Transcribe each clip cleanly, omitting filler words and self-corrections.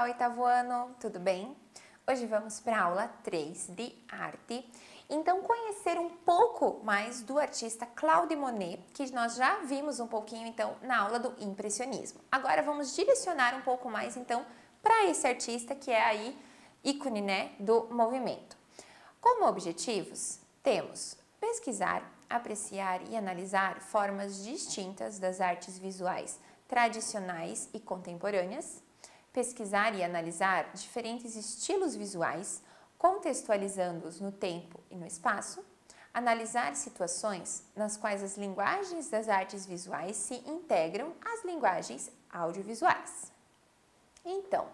Olá, oitavo ano, tudo bem? Hoje vamos para a aula 3 de arte. Então, conhecer um pouco mais do artista Claude Monet, que nós já vimos um pouquinho então na aula do impressionismo. Agora vamos direcionar um pouco mais então para esse artista que é aí ícone, né, do movimento. Como objetivos, temos pesquisar, apreciar e analisar formas distintas das artes visuais tradicionais e contemporâneas, pesquisar e analisar diferentes estilos visuais, contextualizando-os no tempo e no espaço, analisar situações nas quais as linguagens das artes visuais se integram às linguagens audiovisuais. Então,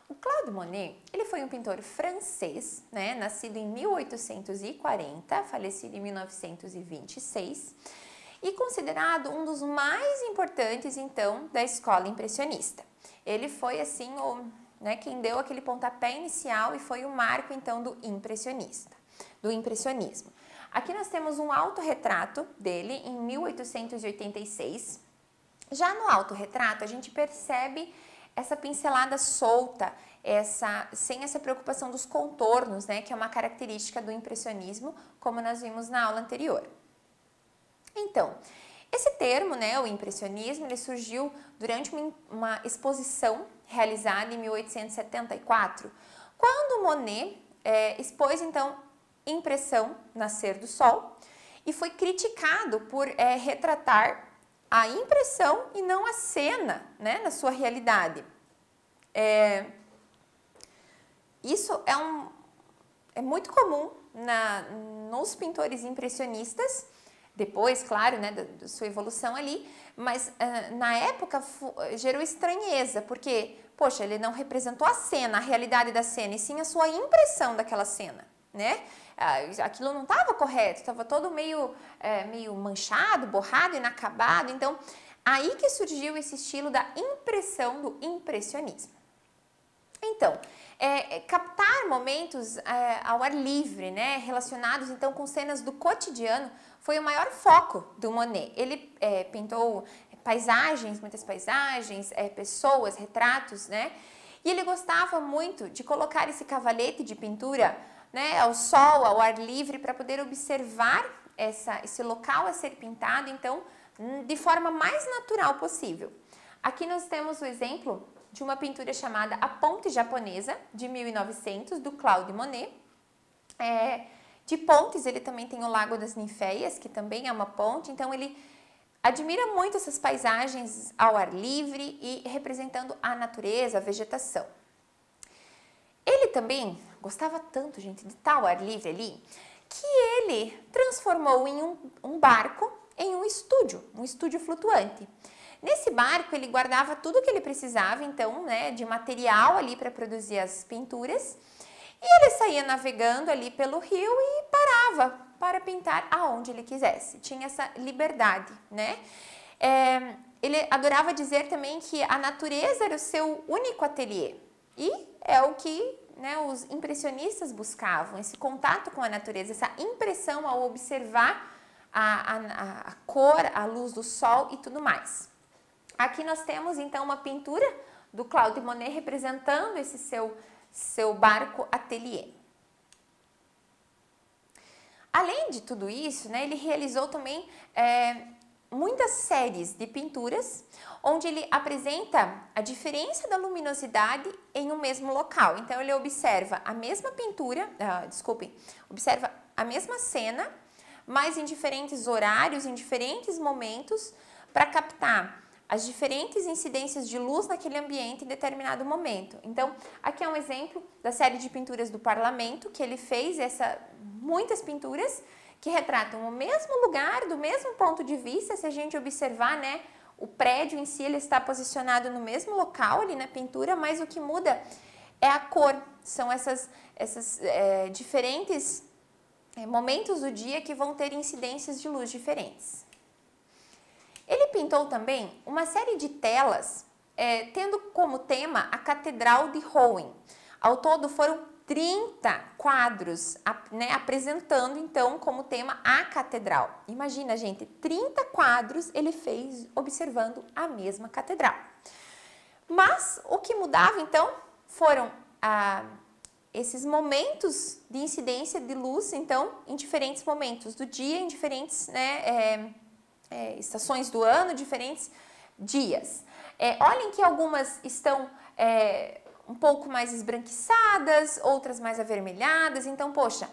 o Claude Monet, ele foi um pintor francês, né, nascido em 1840, falecido em 1926, e considerado um dos mais importantes, então, da escola impressionista. Ele foi, assim, quem deu aquele pontapé inicial e foi o marco, então, do impressionismo. Aqui nós temos um autorretrato dele em 1886. Já no autorretrato, a gente percebe essa pincelada solta, sem essa preocupação dos contornos, né, que é uma característica do impressionismo, como nós vimos na aula anterior. Então, esse termo, né, o impressionismo, ele surgiu durante uma exposição realizada em 1874, quando Monet expôs, então, Impressão, Nascer do Sol, e foi criticado por retratar a impressão e não a cena, né, na sua realidade. Isso é muito comum nos pintores impressionistas, depois, claro, né, da sua evolução ali, mas na época gerou estranheza, porque, poxa, ele não representou a cena, a realidade da cena, e sim a sua impressão daquela cena, né? Aquilo não estava correto, estava todo meio manchado, borrado, inacabado, então, aí que surgiu esse estilo da impressão, do impressionismo. Então, captar momentos ao ar livre, né, relacionados então com cenas do cotidiano, foi o maior foco do Monet. Ele pintou paisagens, muitas paisagens, pessoas, retratos, né, e ele gostava muito de colocar esse cavalete de pintura, né, ao sol, ao ar livre, para poder observar esse local a ser pintado, então, de forma mais natural possível. Aqui nós temos o exemplo de uma pintura chamada A Ponte Japonesa, de 1900, do Claude Monet. De pontes, ele também tem o Lago das Ninféias, que também é uma ponte, então ele admira muito essas paisagens ao ar livre e representando a natureza, a vegetação. Ele também gostava tanto, gente, de estar ao ar livre ali, que ele transformou em um barco em um estúdio flutuante. Nesse barco, ele guardava tudo que ele precisava, então, né, de material ali para produzir as pinturas. E ele saía navegando ali pelo rio e parava para pintar aonde ele quisesse. Tinha essa liberdade, né? Ele adorava dizer também que a natureza era o seu único ateliê. E é o que, né, os impressionistas buscavam, esse contato com a natureza, essa impressão ao observar a cor, a luz do sol e tudo mais. Aqui nós temos, então, uma pintura do Claude Monet representando esse seu barco ateliê. Além de tudo isso, né, ele realizou também muitas séries de pinturas, onde ele apresenta a diferença da luminosidade em um mesmo local. Então, ele observa a mesma pintura, observa a mesma cena, mas em diferentes horários, em diferentes momentos, para captar as diferentes incidências de luz naquele ambiente em determinado momento. Então, aqui é um exemplo da série de pinturas do Parlamento, que ele fez muitas pinturas que retratam o mesmo lugar, do mesmo ponto de vista. Se a gente observar, né, o prédio em si, ele está posicionado no mesmo local ali na pintura, mas o que muda é a cor. São essas diferentes momentos do dia que vão ter incidências de luz diferentes. Ele pintou também uma série de telas, tendo como tema a Catedral de Rouen. Ao todo foram 30 quadros, né, apresentando então como tema a catedral. Imagina, gente, 30 quadros ele fez observando a mesma catedral. Mas o que mudava então foram esses momentos de incidência de luz, então, em diferentes momentos do dia, em diferentes, né, estações do ano, diferentes dias. Olhem que algumas estão um pouco mais esbranquiçadas, outras mais avermelhadas. Então, poxa,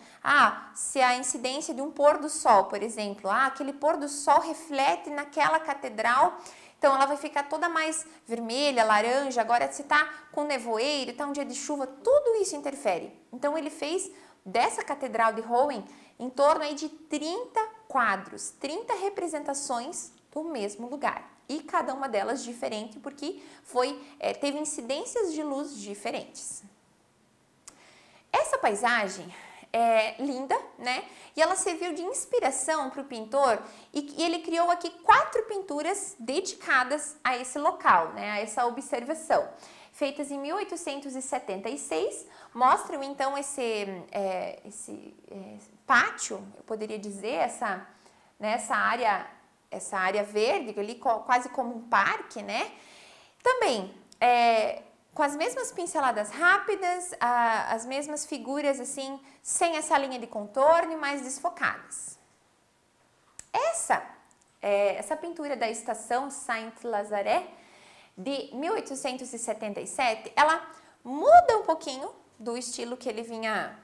se a incidência de um pôr do sol, por exemplo, aquele pôr do sol reflete naquela catedral, então ela vai ficar toda mais vermelha, laranja. Agora, se está com nevoeiro, está um dia de chuva, tudo isso interfere. Então, ele fez dessa catedral de Rouen em torno aí de 30 quadros, 30 representações do mesmo lugar. E cada uma delas diferente, porque teve incidências de luz diferentes. Essa paisagem é linda, né? E ela serviu de inspiração para o pintor e ele criou aqui 4 pinturas dedicadas a esse local, né? A essa observação. Feitas em 1876, mostram então esse pátio, eu poderia dizer, essa área verde ali, quase como um parque, né? Também com as mesmas pinceladas rápidas, as mesmas figuras assim, sem essa linha de contorno e mais desfocadas. Essa pintura da estação Saint-Lazare de 1877, ela muda um pouquinho do estilo que ele vinha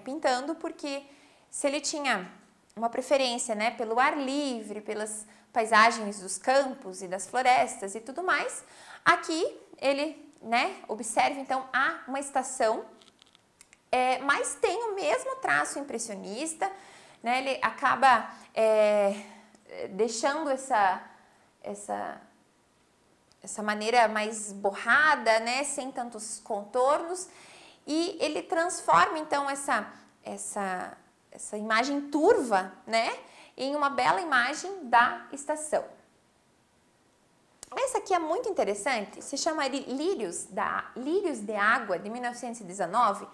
pintando, porque se ele tinha uma preferência, né, pelo ar livre, pelas paisagens dos campos e das florestas e tudo mais, aqui ele, né, observa então uma estação, mas tem o mesmo traço impressionista, né, ele acaba deixando essa maneira mais borrada, né, sem tantos contornos, e ele transforma então essa imagem turva, né, em uma bela imagem da estação. Essa aqui é muito interessante, se chama Lírios de Água, de 1919.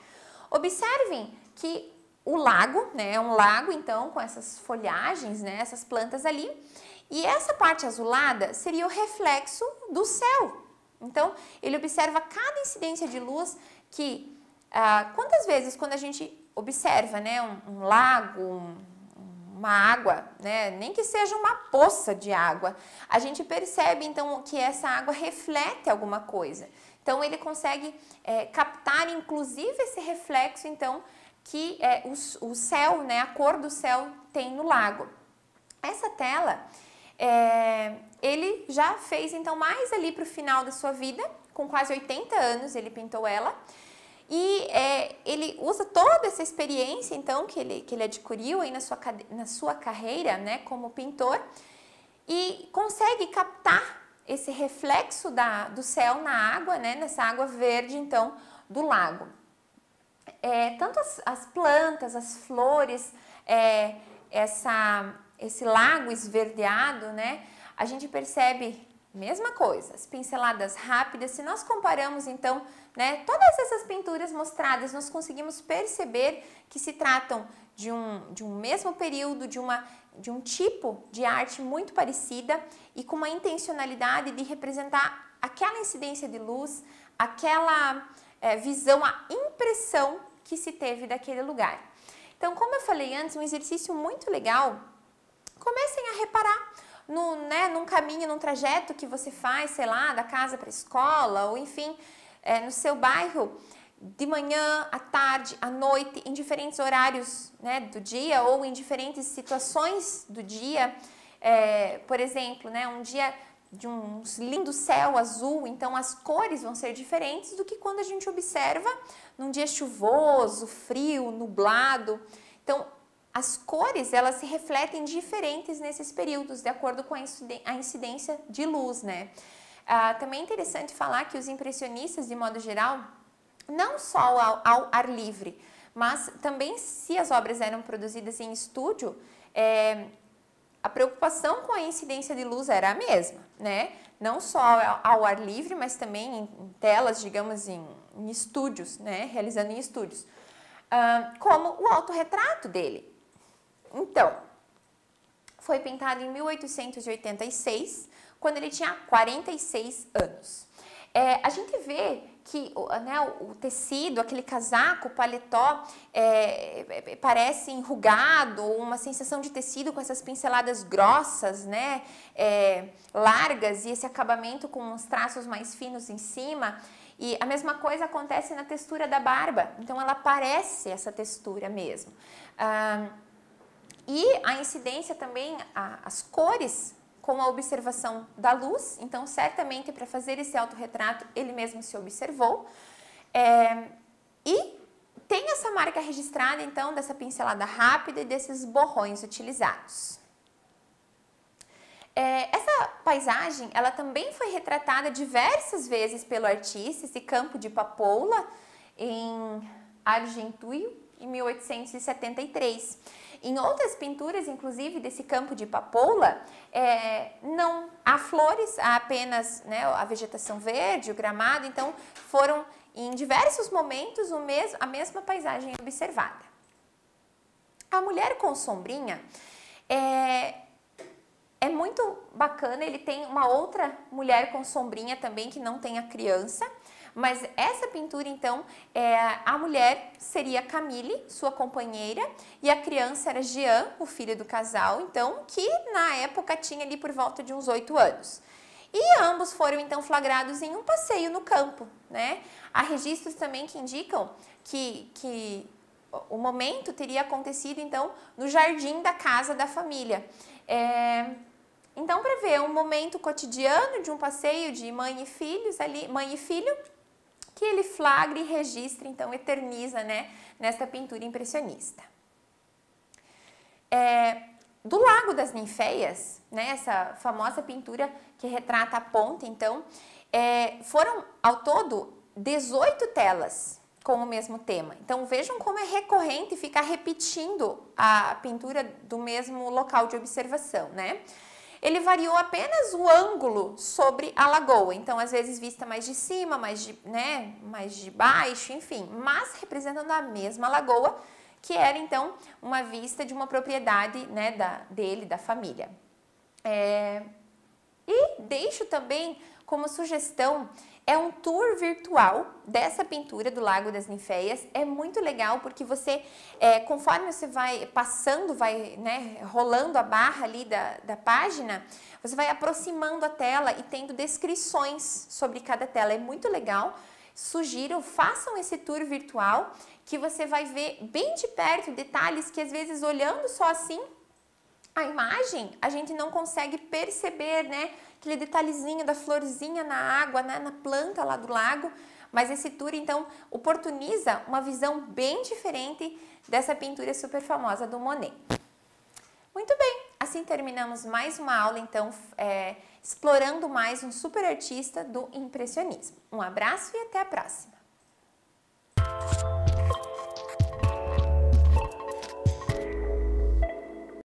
Observem que o lago, né, é um lago então com essas folhagens, né, essas plantas ali, e essa parte azulada seria o reflexo do céu. Então, ele observa cada incidência de luz que, quantas vezes quando a gente observa, né, um lago, uma água, né, nem que seja uma poça de água, a gente percebe então que essa água reflete alguma coisa. Então ele consegue captar inclusive esse reflexo então que o céu, né, a cor do céu tem no lago. Essa tela ele já fez então mais ali para o final da sua vida, com quase 80 anos ele pintou ela. E ele usa toda essa experiência, então, que ele adquiriu aí na sua carreira, né, como pintor, e consegue captar esse reflexo do céu na água, né, nessa água verde, então, do lago. Tanto as plantas, as flores, esse lago esverdeado, né, a gente percebe mesma coisa, as pinceladas rápidas. Se nós comparamos então, né, todas essas pinturas mostradas, nós conseguimos perceber que se tratam de um mesmo período, de um tipo de arte muito parecida e com uma intencionalidade de representar aquela incidência de luz, aquela visão, a impressão que se teve daquele lugar. Então, como eu falei antes, um exercício muito legal, comecem a reparar num caminho, num trajeto que você faz, sei lá, da casa para a escola, ou enfim, no seu bairro, de manhã, à tarde, à noite, em diferentes horários, né, do dia, ou em diferentes situações do dia. Por exemplo, né, um dia de um lindo céu azul, então as cores vão ser diferentes do que quando a gente observa num dia chuvoso, frio, nublado. Então, as cores, elas se refletem diferentes nesses períodos, de acordo com a incidência de luz, né? Também é interessante falar que os impressionistas, de modo geral, não só ao ar livre, mas também se as obras eram produzidas em estúdio, a preocupação com a incidência de luz era a mesma, né? Não só ao ar livre, mas também em telas, digamos, em estúdios, né? Realizando em estúdios. Como o autorretrato dele. Então, foi pintado em 1886, quando ele tinha 46 anos. A gente vê que né, o tecido, aquele casaco, o paletó, parece enrugado, uma sensação de tecido com essas pinceladas grossas, né, largas, e esse acabamento com uns traços mais finos em cima. E a mesma coisa acontece na textura da barba, então ela parece essa textura mesmo. E a incidência também, as cores com a observação da luz, então certamente para fazer esse autorretrato ele mesmo se observou. E tem essa marca registrada então dessa pincelada rápida e desses borrões utilizados. Essa paisagem, ela também foi retratada diversas vezes pelo artista, esse campo de Papoula, em Argenteuil, em 1873. Em outras pinturas, inclusive desse campo de Papoula, não há flores, há apenas, né, a vegetação verde, o gramado, então foram em diversos momentos a mesma paisagem observada. A mulher com sombrinha é muito bacana, ele tem uma outra mulher com sombrinha também que não tem a criança, mas essa pintura então, a mulher seria Camille, sua companheira, e a criança era Jean, o filho do casal, então, que na época tinha ali por volta de uns 8 anos. E ambos foram então flagrados em um passeio no campo, né? Há registros também que indicam que o momento teria acontecido então no jardim da casa da família. Então, para ver um momento cotidiano de um passeio de mãe e filhos ali, mãe e filho, que ele flagra e registra, então eterniza, né, nesta pintura impressionista. Do Lago das Ninféias, né, essa famosa pintura que retrata a ponte, então, foram ao todo 18 telas com o mesmo tema. Então vejam como é recorrente ficar repetindo a pintura do mesmo local de observação, né? Ele variou apenas o ângulo sobre a lagoa, então às vezes vista mais de cima, mais de baixo, enfim, mas representando a mesma lagoa, que era então uma vista de uma propriedade, né, da família. E deixo também como sugestão, um tour virtual dessa pintura do Lago das Ninféias. É muito legal porque você, conforme você vai passando, né, rolando a barra ali da página, você vai aproximando a tela e tendo descrições sobre cada tela. É muito legal. Sugiro, façam esse tour virtual que você vai ver bem de perto detalhes que às vezes olhando só assim, a imagem, a gente não consegue perceber, né? Aquele detalhezinho da florzinha na água, né? Na planta lá do lago. Mas esse tour, então, oportuniza uma visão bem diferente dessa pintura super famosa do Monet. Muito bem, assim terminamos mais uma aula, então, explorando mais um super artista do impressionismo. Um abraço e até a próxima!